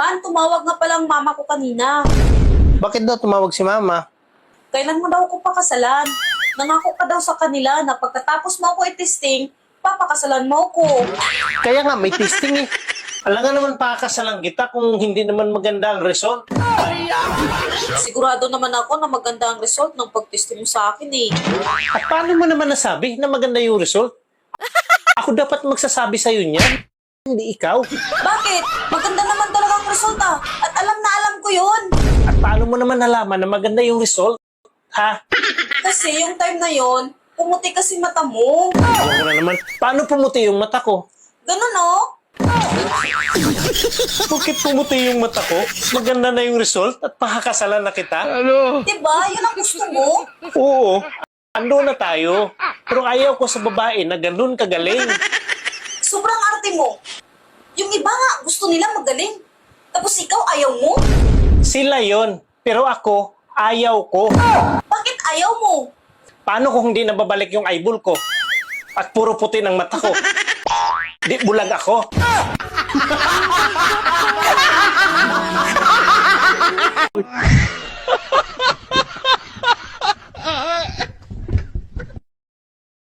Han, tumawag nga palang mama ko kanina. Bakit daw tumawag si mama? Kailan mo daw ako pakasalan? Nangako ka daw sa kanila na pagkatapos mo ako i-testing, papakasalan mo ko. Kaya nga, may testing eh. Alam nga naman pakakasalan kita kung hindi naman maganda ang result. Sigurado naman ako na maganda ang result ng pag-testing mo sa akin eh. At paano mo naman nasabi na maganda yung result? Ako dapat magsasabi sa'yo niyan, hindi ikaw. Bakit? Maganda naman talaga ang resulta. At alam na alam ko yun. At paano mo naman nalaman na maganda yung result? Ha? Kasi yung time na yon, pumuti kasi mata mo. Alam mo na naman, paano pumuti yung mata ko? Ganun oh. Bakit pumuti yung mata ko? Maganda na yung result at pakakasalan na kita? Diba? Yun ang gusto mo. Oo, ando na tayo. Pero ayaw ko sa babae na ganun kagaling. Sobrang arte mo. Yung iba nga, gusto nila magaling. Tapos ikaw ayaw mo? Sila yon, pero ako, ayaw ko. Bakit ayaw mo? Paano kung hindi nababalik yung eyeball ko? At puro puti ng mata ko? Di bulag ako.